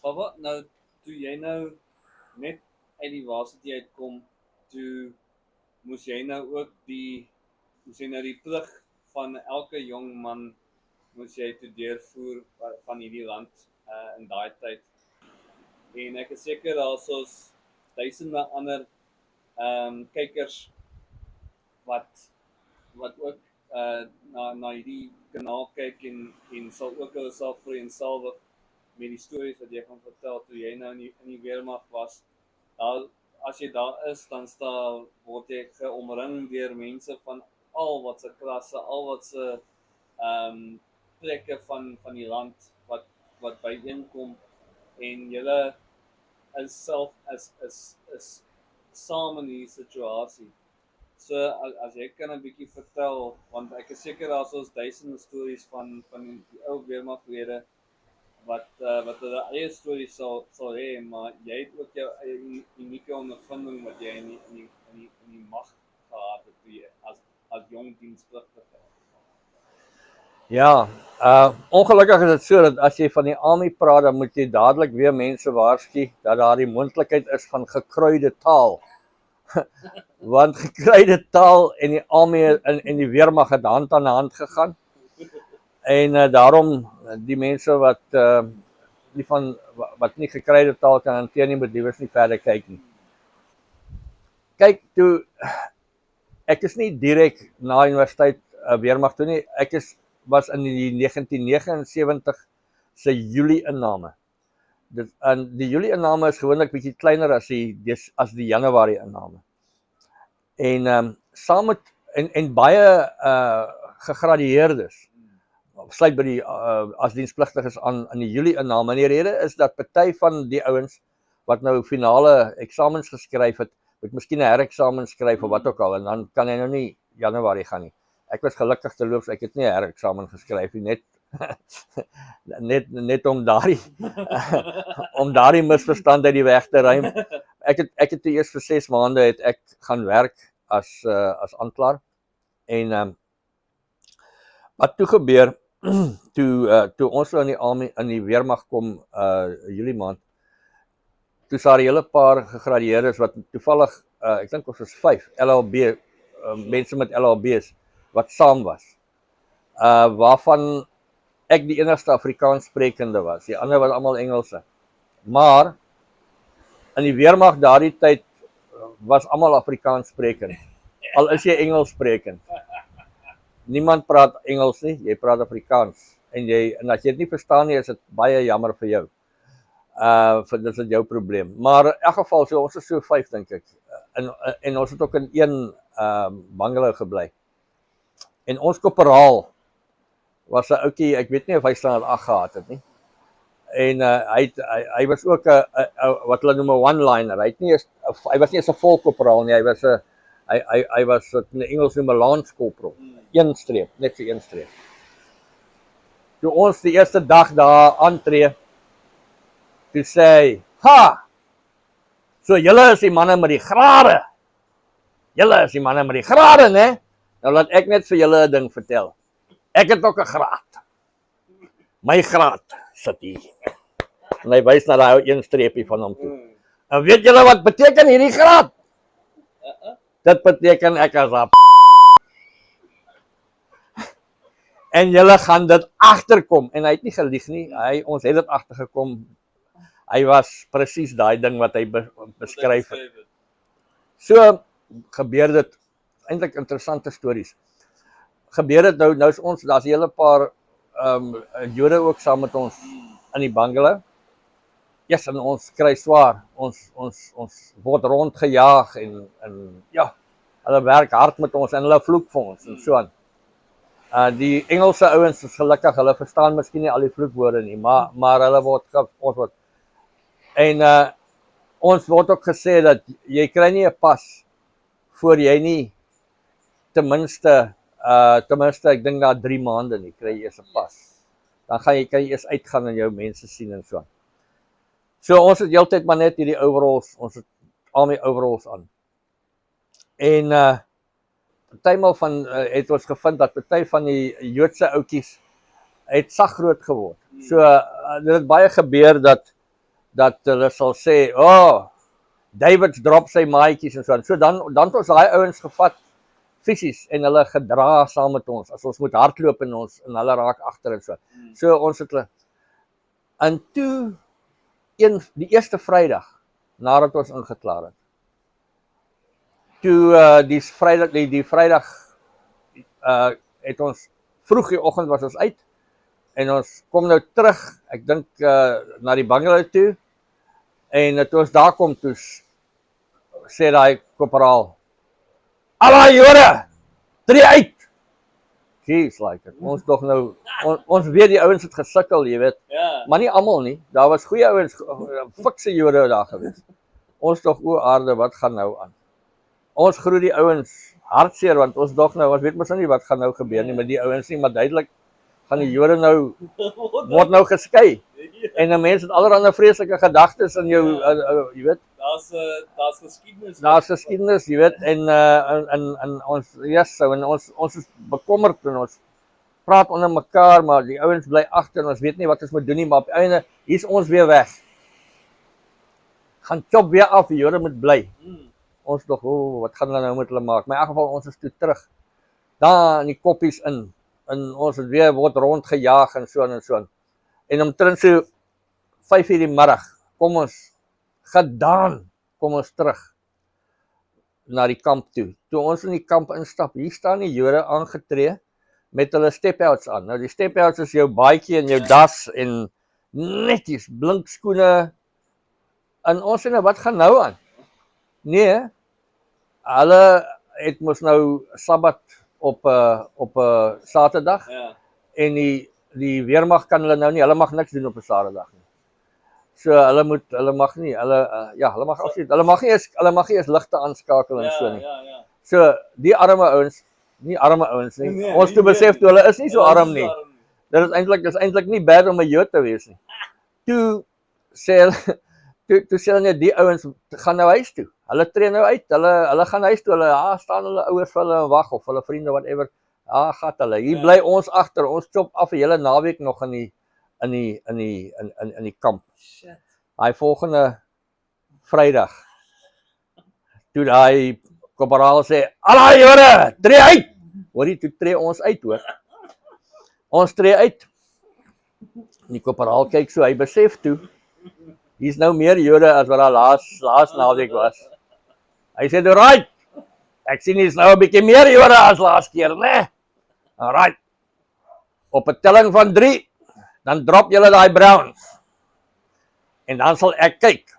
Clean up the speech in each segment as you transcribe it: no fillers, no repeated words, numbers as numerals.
Papa, nou, toe jy nou net uit die varsity uitkom, toe moes jy nou ook die plig van elke jong man moes jy toe deurvoer van hierdie land in daai tyd. En ek is seker daar's duisende ander kykers wat ook na hierdie kanaal kyk en sal ook hulle self vereenselwig met die stories wat jy gaan vertel toe jy nou in die weermag was. As jy daar is, dan word jy geomring deur mense van al wat se klasse, al wat se plekke van die land wat byeenkom en julle is self is saam in hierdie situasie. So as jy kan 'n bietjie vertel, want ek is seker daar's duisende stories van die ou weermaglede wat hulle eie stories sal hê, maar jy het ook jou eie unieke ondervinding wat jy in die mag gehad het toe jy as jong dienspligtige. Ja, ongelukkig is dit so dat as jy van die army praat, dan moet jy dadelik weer mense waarsku dat daar die moontlikheid is van gekruide taal. Want gekruide taal en die army en die weermag het hand aan hand gegaan. En daarom die mense wat nie gekruide taal kan hanteer nie, moet liewers nie verder kyk nie. Kyk, toe ek is nie direk na universiteit weermag toe nie. Was in die 1979 se Julie inname. Die Julie inname is gewoonlik bietjie kleiner as die Januarie inname. En saam met en baie gegradueerdes sluit by die as dienspligtiges aan die Julie inname. En die rede is dat party van die ouens wat nou finale eksamens geskryf het, moet miskien 'n hereksamen skryf of wat ook al, en dan kan hy nou nie Januarie gaan nie. Ek was gelukkig te loop, ek het nie 'n hereksamen geskryf nie, net om daardie misverstand uit die weg te ruim. Ek het eers vir 6 maande het ek gaan werk as aanklaer. En wat toe gebeur toe ons in die army in die weermag kom Julie maand, toe daar 'n hele paar gegradueerdes wat toevallig ek dink ons was 5 LLB mense met LLB's wat saam was. Waarvan ek die enigste Afrikaans sprekende was. Die ander was almal Engelse. Maar in die weermag daardie tyd was almal Afrikaans sprekend. Al is jy Engels sprekend. Niemand praat Engels nie, jy praat Afrikaans. En as jy dit nie verstaan nie, is dit baie jammer vir jou. Dit is jou probleem. Maar in elk geval, ons is so 5 dink ek. En ons het ook in een bungalow gebly. En ons korporaal was 'n ouetjie, ek weet nie of hy standaard 8 gehad het nie. En hy was ook 'n wat hulle noem 'n one-liner. Hy was nie eens 'n vol korporaal nie, hy was wat in Engels noem 'n lance corporal. Een streep, net so een streep. Toe ons die eerste dag daar aantree, toe sê hy, "Ha! So julle is die manne met die grade. Julle is die manne met die grade, né? Nou laat ek net vir julle 'n ding vertel. Ek het ook 'n graad. My graad sit hier." En hy wys na daai een streepie van hom toe. En weet julle wat beteken hierdie graad? Dit beteken ek is 'n En julle gaan dit agterkom. En hy het nie gelieg nie. Ons het dit agtergekom. Hy was presies daai ding wat hy beskryf het. So gebeur dit, eintlik interessante stories. Gebeur dit nou is ons, daar's 'n hele paar Jode ook saam met ons in die bungalow. Yes, en ons kry swaar. Ons word rondgejaag en ja, hulle werk hard met ons en hulle vloek vir ons en so aan. Die Engelse ouens is gelukkig, hulle verstaan miskien nie al die vloekwoorde nie, maar hulle word en ons word ook gesê dat jy kry nie 'n pas voor jy nie ten minste ek dink na 3 maande nie, kry jy eers 'n pas. Dan kan jy eers uitgaan en jou mense sien en so. So ons het heeltyd maar net hierdie overalls, ons het army overalls aan. En partymal het ons gevind dat party van die Joodse ouetjies het sag groot geword. So dit het baie gebeur dat dat hulle sal sê, David drop sy maatjies en so. So dan het ons daai ouens gevat fisies en hulle gedra saam met ons. As ons moet hardloop en hulle raak agter en so. So ons het hulle. En toe die eerste Vrydag nadat ons ingeklaar het. Toe die Vrydag het ons vroeg die oggend was ons uit en ons kom nou terug, ek dink na die bungalow toe en toe ons daar kom toe sê daai korporaal, "Alla Jode, tree uit." Jeez, ons tog nou ons weet die ouens het gesukkel, jy weet. Ja. Maar nie almal nie. Daar was goeie ouens, fikse Jode daar gewees. Ons tog o aarde, wat gaan nou aan? Ons groet die ouens hartseer want ons weet mos nie wat gaan nou gebeur nie met die ouens nie, maar duidelik gaan die Jode nou word nou geskei. En 'n mens het allerlei vreeslike gedagtes in jou jy weet. Daar's geskiedenis. Daar's geskiedenis, jy weet, en ons en ons is bekommerd en ons praat onder mekaar, maar die ouens bly agter en ons weet nie wat ons moet doen nie, maar op die einde hier's ons weer weg. Gaan chop weer af, die Jode moet bly. Ons dog, wat gaan hulle nou met hulle maak? Maar in elk geval ons is toe terug. Daar in die koppies in. En ons het weer word rondgejaag en so en so. En omtrent so 5:00 die middag kom ons terug na die kamp toe. Toe ons in die kamp instap, hier staan die Jode aangetree met hulle step-outs aan. Nou die step-outs is jou baadjie en jou das en netjies blink skoene. En ons sê nou, wat gaan nou aan? Nee, hulle het mos nou Sabbat op Saterdag. Ja. En die weermag kan hulle nou nie, hulle mag niks doen op 'n Saterdag nie. So hulle mag nie eens ligte aanskakel en so nie. Ja. So die arme ouens, nie arme ouens nie. Ons toe besef toe hulle is nie so arm nie. Dit is eintlik nie bad om 'n Jood te wees nie. Toe sê hulle net die ouens gaan nou huis toe. Hulle tree nou uit. Hulle gaan huis toe. Hulle staan hulle ouers vir hulle wag of hulle vriende whatever. Gat hulle. Hier bly ons agter. Ons chop af 'n hele naweek nog in die kamp. Shit. Daai volgende Vrydag. Toe daai korporaal sê, "Alla Jode, tree uit." Hoorie, toe tree ons uit, hoor. Ons tree uit. Die korporaal kyk so, hy besef toe, hier's nou meer Jode as wat daar laas naweek was. Hy sê, "Alright, ek sien hier's nou 'n bietjie meer Jode as laas keer, né? Alright. Op 'n telling van 3, dan drop julle daai browns. En dan sal ek kyk.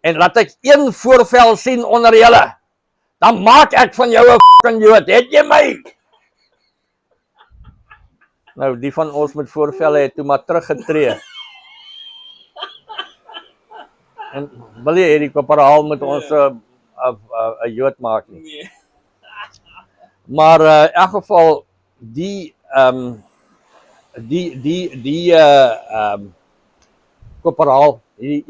En laat ek een voorvel sien onder julle. Dan maak ek van jou 'n fucking Jood. Het jy my?" Nou, die van ons met voorvelle het toe maar teruggetree. En wil jy hierdie korporaal met ons 'n Jood maak nie. Nee. Maar in elk geval die korporaal, hierdie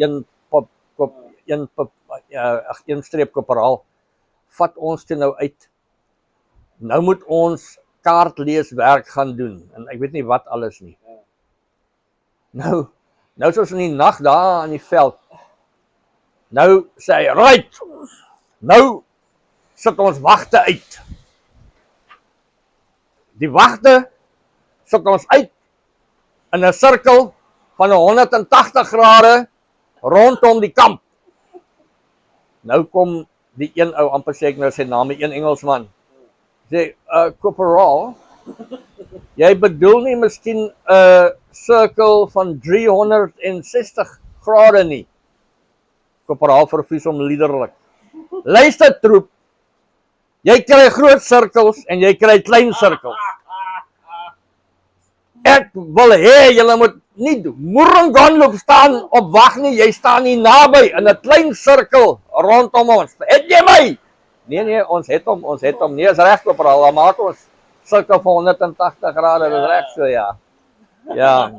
een streep korporaal vat ons toe nou uit. Nou moet ons kaartleeswerk gaan doen en ek weet nie wat alles nie. Nou is ons in die nag daar aan die veld. Nou sê hy, "Right. Nou sit ons wagte uit." Die wagte sit ons uit in 'n sirkel van 180 grade rondom die kamp. Nou kom die een ou, amper sê ek nou sy naam, een Engelsman. Sê, "Korporaal, jy bedoel nie miskien 'n sirkel van 360 grade nie?" Korporaal vervies hom liderlik. "Luister troep, jy kry groot sirkels en jy kry klein sirkels. Ek wil hê julle moet nie Moerengonloop staan op wag nie, jy staan nie naby in 'n klein sirkel rondom ons. Het jy my?" Nee, ons het hom. Nee, is reg, korporaal, dan maak ons sirkel van 180 grade, dis reg so, ja. Ja.